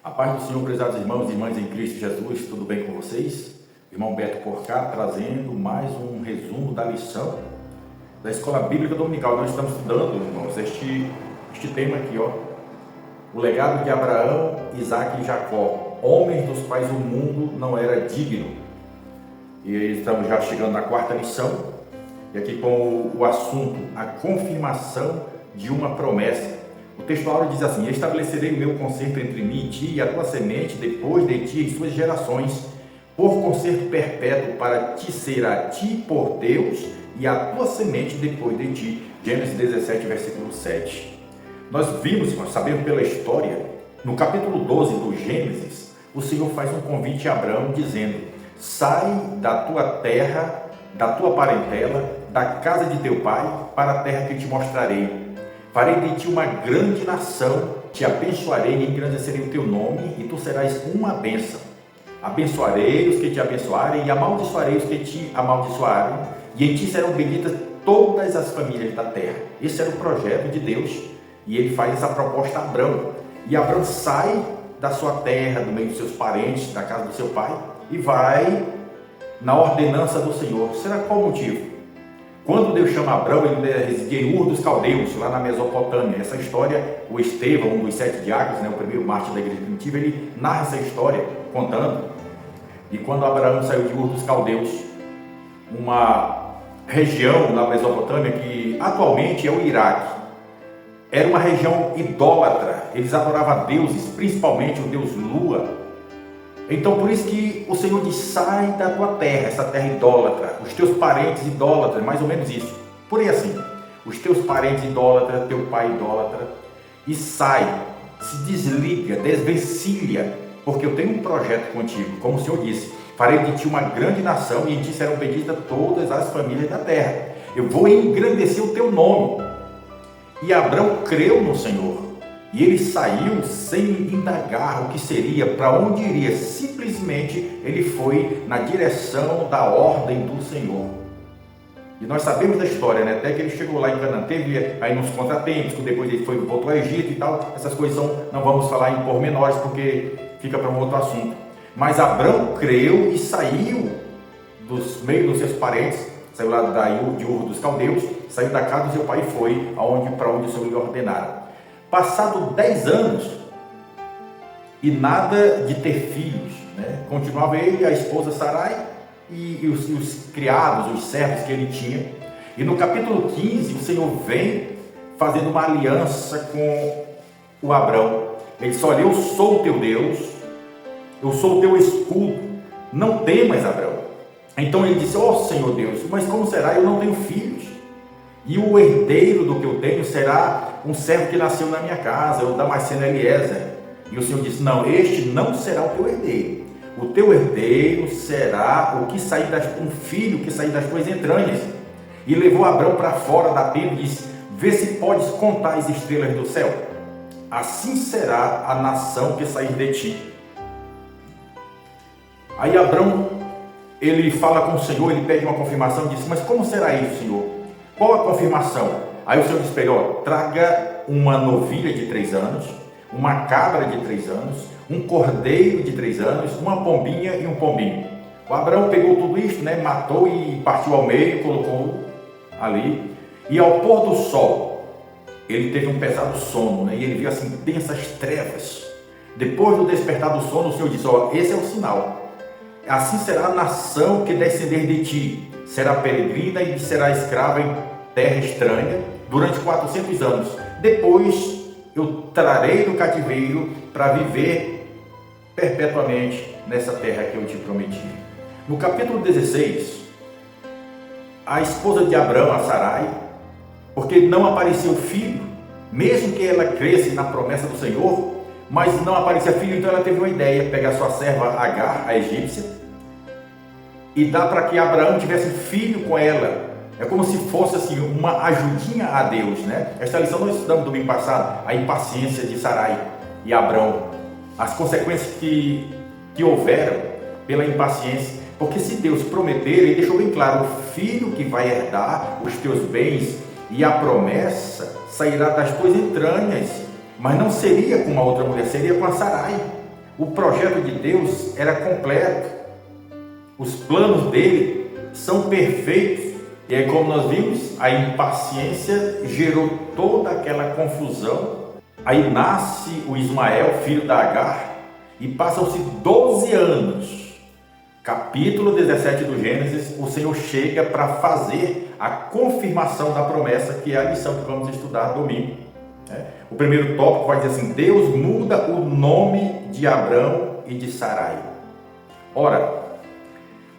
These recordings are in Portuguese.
A paz do Senhor, prezados irmãos e irmãs em Cristo Jesus, tudo bem com vocês? Irmão Beto Porcá trazendo mais um resumo da lição da Escola Bíblica Dominical. Nós estamos estudando, irmãos, este tema aqui, ó. O legado de Abraão, Isaac e Jacó, homens dos quais o mundo não era digno. E aí estamos já chegando na quarta lição, e aqui com o assunto, a confirmação de uma promessa. O texto áureo diz assim: estabelecerei o meu concerto entre mim e ti e a tua semente depois de ti e suas gerações, por concerto perpétuo para te ser a ti por Deus e a tua semente depois de ti. Gênesis 17, versículo 7. Nós vimos, nós sabemos pela história, no capítulo 12 do Gênesis, o Senhor faz um convite a Abraão dizendo: sai da tua terra, da tua parentela, da casa de teu pai, para a terra que te mostrarei. Farei de ti uma grande nação, te abençoarei e engrandecerei o teu nome, e tu serás uma bênção. Abençoarei os que te abençoarem, e amaldiçoarei os que te amaldiçoarem, e em ti serão benditas todas as famílias da terra. Esse era o projeto de Deus, e ele faz essa proposta a Abraão. E Abraão sai da sua terra, do meio dos seus parentes, da casa do seu pai, e vai na ordenança do Senhor. Será qual o motivo? Quando Deus chama Abraão, ele residia em Ur dos Caldeus, lá na Mesopotâmia. Essa história, o Estevão, um dos 7 diáconos, o primeiro mártir da igreja primitiva, ele narra essa história contando. E quando Abraão saiu de Ur dos Caldeus, uma região na Mesopotâmia que atualmente é o Iraque, era uma região idólatra. Eles adoravam a deuses, principalmente o deus Lua. Então, por isso que o Senhor diz: sai da tua terra, essa terra idólatra, os teus parentes idólatras, mais ou menos isso. Por aí assim, os teus parentes idólatras, teu pai idólatra, e sai, se desliga, desvencilha, porque eu tenho um projeto contigo. Como o Senhor disse: farei de ti uma grande nação e em ti serão benditas todas as famílias da terra. Eu vou engrandecer o teu nome. E Abraão creu no Senhor. E ele saiu sem indagar o que seria, para onde iria. Simplesmente ele foi na direção da ordem do Senhor. E nós sabemos da história, né? Até que ele chegou lá em Canaã, teve aí nos contratempos, que depois ele voltou ao Egito e tal. Essas coisas não vamos falar em pormenores, porque fica para um outro assunto. Mas Abraão creu e saiu dos meios dos seus parentes, saiu lá de Ur dos Caldeus, saiu da casa do seu pai e foi para onde o Senhor lhe ordenara. Passado 10 anos e nada de ter filhos, né? Continuava ele, a esposa Sarai e os criados, os servos que ele tinha. E no capítulo 15 o Senhor vem fazendo uma aliança com o Abraão. Ele disse: olha, eu sou o teu Deus, eu sou o teu escudo, não temas, Abraão. Então ele disse: ó Senhor Deus, mas como será? Eu não tenho filhos. E o herdeiro do que eu tenho será um servo que nasceu na minha casa, o Damasceno Eliezer. E o Senhor disse: não, este não será o teu herdeiro. O teu herdeiro será um filho que sair das tuas entranhas. E levou Abraão para fora da tenda e disse: vê se podes contar as estrelas do céu. Assim será a nação que sair de ti. Aí Abraão, ele fala com o Senhor, ele pede uma confirmação e disse: mas como será isso, Senhor? Qual a confirmação? Aí o Senhor disse para ele: ó, traga uma novilha de 3 anos, uma cabra de 3 anos, um cordeiro de 3 anos, uma pombinha e um pombinho. O Abraão pegou tudo isso, né, matou e partiu ao meio, colocou ali. E ao pôr do sol, ele teve um pesado sono, né, e ele viu assim densas trevas. Depois do despertar do sono, o Senhor disse: ó, esse é o sinal. Assim será a nação que descender de ti. Será peregrina e será escrava em terra estranha durante 400 anos. Depois eu trarei do cativeiro para viver perpetuamente nessa terra que eu te prometi. No capítulo 16, a esposa de Abraão, a Sarai, porque não apareceu filho, mesmo que ela cresce na promessa do Senhor, mas não aparecia filho, então ela teve uma ideia: pegar sua serva Agar, a egípcia, e dá para que Abraão tivesse filho com ela. É como se fosse assim, uma ajudinha a Deus, né? Esta lição nós estudamos domingo passado, a impaciência de Sarai e Abraão, as consequências que houveram pela impaciência. Porque se Deus prometer, ele deixou bem claro: o filho que vai herdar os teus bens e a promessa sairá das tuas entranhas. Mas não seria com uma outra mulher, seria com a Sarai. O projeto de Deus era completo. Os planos dele são perfeitos. E aí, como nós vimos, a impaciência gerou toda aquela confusão. Aí nasce o Ismael, filho da Agar, e passam-se 12 anos. Capítulo 17 do Gênesis, o Senhor chega para fazer a confirmação da promessa, que é a lição que vamos estudar domingo. O primeiro tópico vai dizer assim: Deus muda o nome de Abrão e de Sarai. Ora,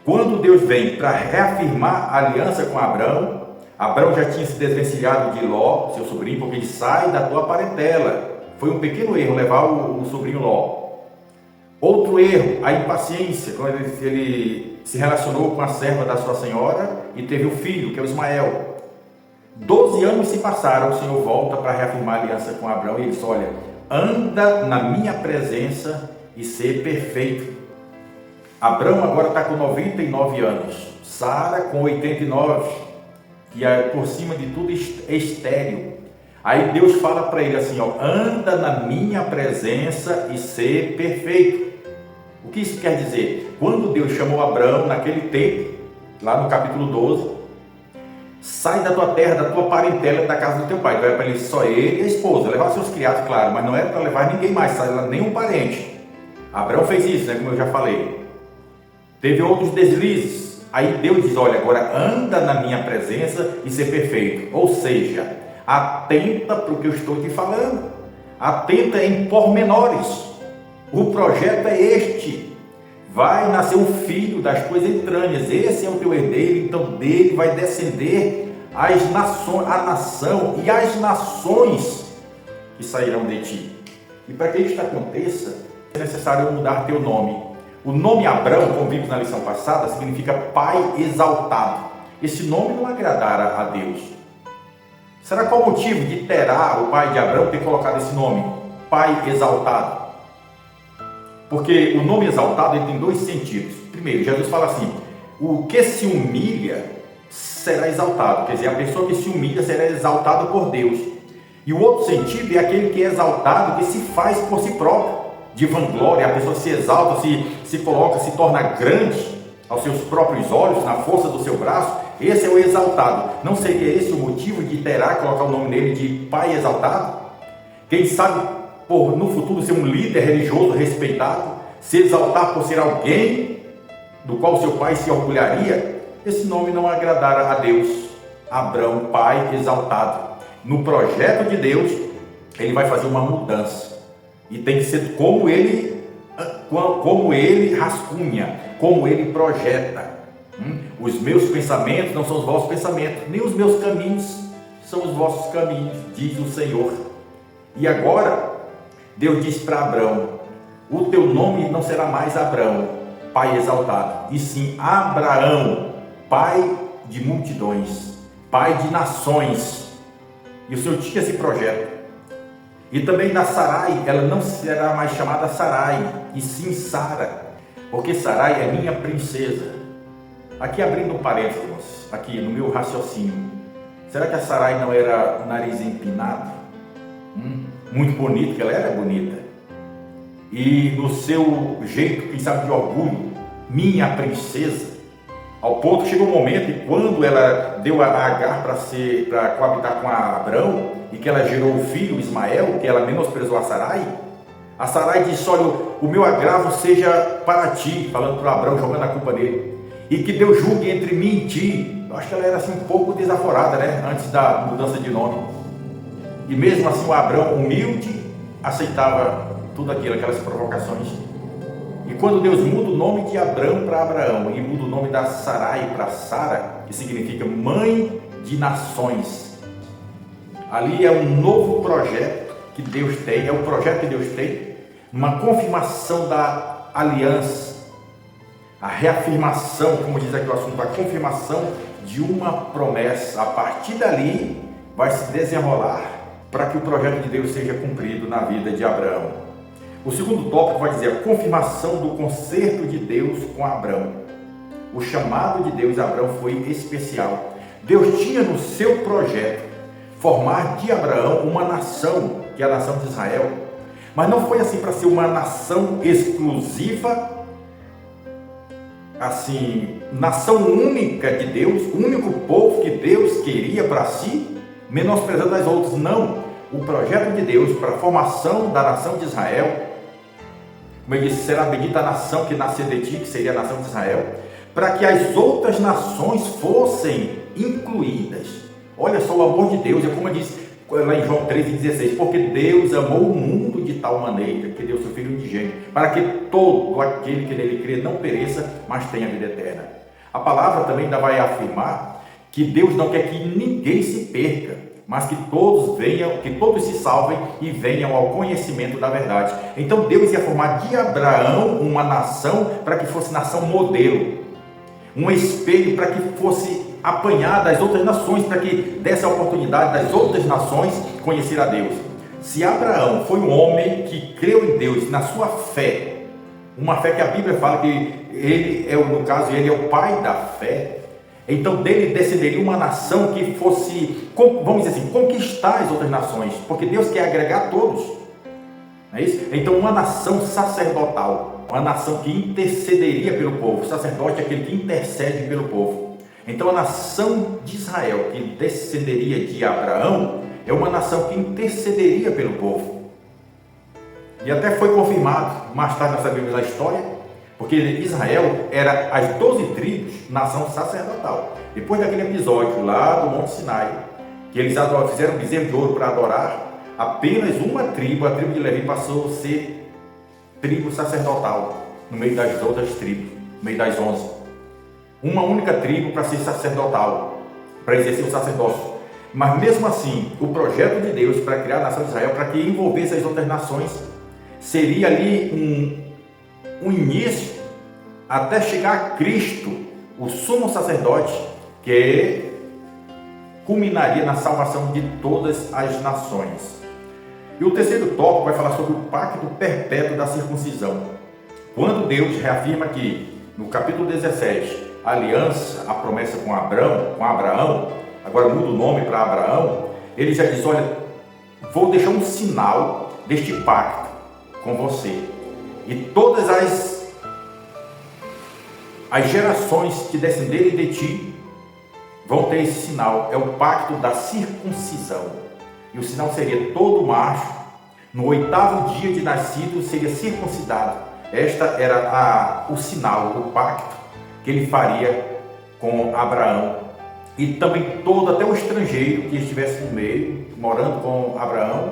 quando Deus vem para reafirmar a aliança com Abrão, Abrão já tinha se desvencilhado de Ló, seu sobrinho, porque ele sai da tua parentela. Foi um pequeno erro levar o sobrinho Ló. Outro erro, a impaciência, quando ele se relacionou com a serva da sua senhora e teve um filho, que é o Ismael. 12 anos se passaram, o Senhor volta para reafirmar a aliança com Abrão e ele diz: olha, anda na minha presença e ser perfeito. Abrão agora está com 99 anos, Sara com 89, e por cima de tudo estéril. Aí Deus fala para ele assim, ó: anda na minha presença e ser perfeito. O que isso quer dizer? Quando Deus chamou Abrão naquele tempo, lá no capítulo 12, sai da tua terra, da tua parentela, da casa do teu pai. Então era para ele só ele e a esposa, levar seus criados, claro, mas não era para levar ninguém mais, nenhum parente. Abrão fez isso, né, como eu já falei. Teve outros deslizes. Aí Deus diz: olha, agora anda na minha presença e ser perfeito. Ou seja, atenta para o que eu estou te falando. Atenta em pormenores. O projeto é este. Vai nascer um filho das tuas entranhas. Esse é o teu herdeiro. Então dele vai descender as nações, a nação e as nações que sairão de ti. E para que isto aconteça, é necessário mudar teu nome. O nome Abrão, como vimos na lição passada, significa pai exaltado. Esse nome não agradara a Deus. Será qual o motivo de Terá, o pai de Abrão, ter colocado esse nome, pai exaltado? Porque o nome exaltado ele tem dois sentidos. Primeiro, Jesus fala assim: o que se humilha será exaltado. Quer dizer, a pessoa que se humilha será exaltada por Deus. E o outro sentido é aquele que é exaltado, que se faz por si próprio, de vanglória. A pessoa se exalta, se coloca, se torna grande aos seus próprios olhos, na força do seu braço. Esse é o exaltado. Não seria esse o motivo de Terá colocar o nome dele de pai exaltado? Quem sabe no futuro ser um líder religioso respeitado, se exaltar por ser alguém do qual seu pai se orgulharia. Esse nome não agradara a Deus. Abrão, pai exaltado. No projeto de Deus, ele vai fazer uma mudança. E tem que ser como ele rascunha, como ele projeta. Os meus pensamentos não são os vossos pensamentos, nem os meus caminhos são os vossos caminhos, diz o Senhor. E agora, Deus diz para Abrão: o teu nome não será mais Abrão, pai exaltado, e sim Abraão, pai de multidões, pai de nações. E o Senhor tinha esse projeto. E também na Sarai, ela não será mais chamada Sarai, e sim Sara, porque Sarai é minha princesa. Aqui abrindo um parênteses, aqui no meu raciocínio, será que a Sarai não era nariz empinado? Muito bonita, que ela era bonita. E no seu jeito, quem sabe, de orgulho, minha princesa, ao ponto que chegou um momento, e quando ela deu a Agar para coabitar com Abrão, e que ela gerou o filho Ismael, que ela menosprezou a Sarai disse: olha, o meu agravo seja para ti, falando para Abrão, jogando a culpa nele, e que Deus julgue entre mim e ti. Eu acho que ela era assim um pouco desaforada, né, antes da mudança de nome. E mesmo assim o Abrão, humilde, aceitava tudo aquilo, aquelas provocações. E quando Deus muda o nome de Abrão para Abraão e muda o nome da Sarai para Sara, que significa mãe de nações, ali é um novo projeto que Deus tem, é o projeto que Deus tem, uma confirmação da aliança, a reafirmação, como diz aqui o assunto, a confirmação de uma promessa. A partir dali vai se desenrolar para que o projeto de Deus seja cumprido na vida de Abraão. O segundo tópico vai dizer a confirmação do concerto de Deus com Abrão. O chamado de Deus a Abrão foi especial. Deus tinha no seu projeto formar de Abraão uma nação, que é a nação de Israel. Mas não foi assim para ser uma nação exclusiva, assim, nação única de Deus, o único povo que Deus queria para si, menosprezando as outras. Não, o projeto de Deus para a formação da nação de Israel, como ele disse, será bendita a nação que nascer de ti, que seria a nação de Israel, para que as outras nações fossem incluídas. Olha só o amor de Deus, é como diz lá em João 3,16, porque Deus amou o mundo de tal maneira que deu seu Filho unigênito, para que todo aquele que nele crê não pereça, mas tenha vida eterna. A palavra também ainda vai afirmar que Deus não quer que ninguém se perca, mas que todos venham, que todos se salvem e venham ao conhecimento da verdade. Então Deus ia formar de Abraão uma nação para que fosse nação modelo, um espelho para que fosse apanhar das outras nações, para que desse a oportunidade das outras nações conhecer a Deus. Se Abraão foi um homem que creu em Deus, na sua fé, uma fé que a Bíblia fala que ele é, no caso, ele é o pai da fé, então dele descenderia uma nação que fosse, vamos dizer assim, conquistar as outras nações, porque Deus quer agregar todos, não é isso? Então uma nação sacerdotal, uma nação que intercederia pelo povo. O sacerdote é aquele que intercede pelo povo. Então a nação de Israel, que descenderia de Abraão, é uma nação que intercederia pelo povo. E até foi confirmado mais tarde nós sabemos a história, porque Israel era as 12 tribos, nação sacerdotal. Depois daquele episódio lá do Monte Sinai, que eles fizeram um bezerro de ouro para adorar, apenas uma tribo, a tribo de Levi, passou a ser tribo sacerdotal no meio das outras tribos, no meio das 11. Uma única tribo para ser sacerdotal, para exercer o sacerdócio. Mas mesmo assim, o projeto de Deus para criar a nação de Israel, para que envolvesse as outras nações, seria ali um início até chegar a Cristo, o sumo sacerdote, que culminaria na salvação de todas as nações. E o terceiro tópico vai falar sobre o pacto perpétuo da circuncisão. Quando Deus reafirma que, no capítulo 17, a aliança, a promessa com Abraão, agora muda o nome para Abraão, ele já diz, olha, vou deixar um sinal deste pacto com você. E todas as gerações que descenderem de ti vão ter esse sinal, é o pacto da circuncisão. E o sinal seria todo macho, no 8º dia de nascido, seria circuncidado. Esta era o sinal, o pacto que ele faria com Abraão. E também até o estrangeiro que estivesse no meio, morando com Abraão,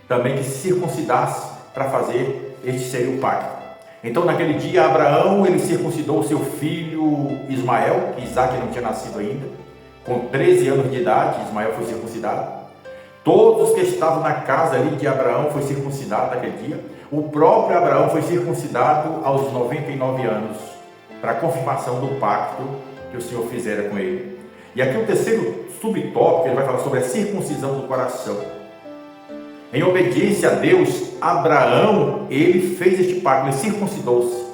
também que se circuncidasse para fazer, este seria o pacto. Então naquele dia Abraão, ele circuncidou o seu filho Ismael, que Isaac não tinha nascido ainda, com 13 anos de idade, Ismael foi circuncidado. Todos que estavam na casa ali de Abraão foi circuncidado naquele dia. O próprio Abraão foi circuncidado aos 99 anos, para a confirmação do pacto que o Senhor fizera com ele. E aqui o terceiro subtópico, ele vai falar sobre a circuncisão do coração. Em obediência a Deus, Abraão, ele fez este pacto, ele circuncidou-se.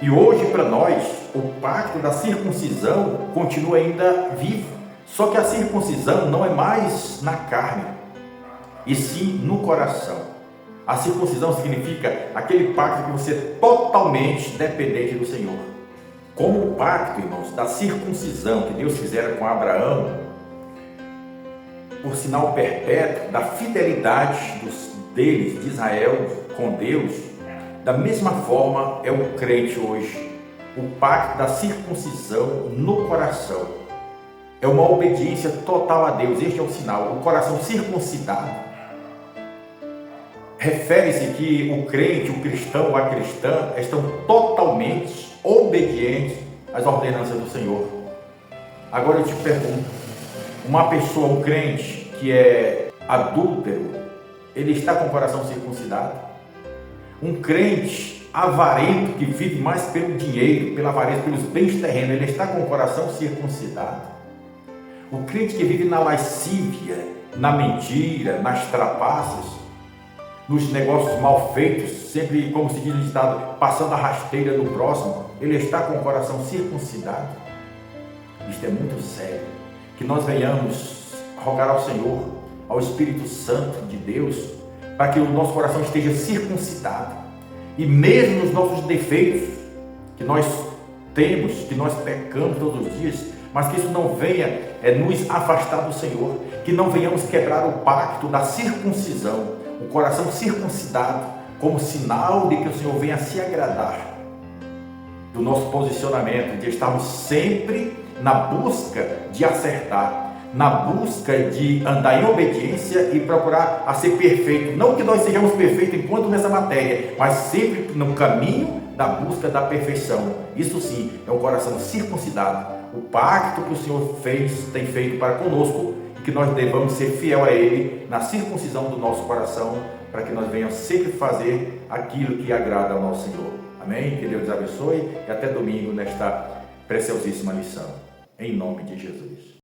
E hoje para nós, o pacto da circuncisão continua ainda vivo. Só que a circuncisão não é mais na carne, e sim no coração. A circuncisão significa aquele pacto que você é totalmente dependente do Senhor. Como o pacto, irmãos, da circuncisão que Deus fizera com Abraão, por sinal perpétuo da fidelidade deles, de Israel, com Deus, da mesma forma é o crente hoje. O pacto da circuncisão no coração. É uma obediência total a Deus. Este é o sinal. O coração circuncidado refere-se que o crente, o cristão ou a cristã estão totalmente obedientes às ordenanças do Senhor. Agora eu te pergunto, uma pessoa, um crente que é adúltero, ele está com o coração circuncidado? Um crente avarento que vive mais pelo dinheiro, pela avareza, pelos bens terrenos, ele está com o coração circuncidado? O crente que vive na lascívia, na mentira, nas trapaças, nos negócios mal feitos, sempre, como se diz no ditado, passando a rasteira do próximo, ele está com o coração circuncidado? Isto é muito sério. Que nós venhamos rogar ao Senhor, ao Espírito Santo de Deus, para que o nosso coração esteja circuncidado. E mesmo nos nossos defeitos, que nós temos, que nós pecamos todos os dias, mas que isso não venha nos afastar do Senhor, que não venhamos quebrar o pacto da circuncisão, o coração circuncidado, como sinal de que o Senhor venha se agradar do nosso posicionamento, de estarmos sempre na busca de acertar, na busca de andar em obediência e procurar a ser perfeito. Não que nós sejamos perfeitos enquanto nessa matéria, mas sempre no caminho da busca da perfeição. Isso sim é um coração circuncidado, o pacto que o Senhor tem feito para conosco, e que nós devamos ser fiel a Ele na circuncisão do nosso coração, para que nós venhamos sempre fazer aquilo que agrada ao nosso Senhor. Amém? Que Deus abençoe e até domingo nesta preciosíssima lição. Em nome de Jesus.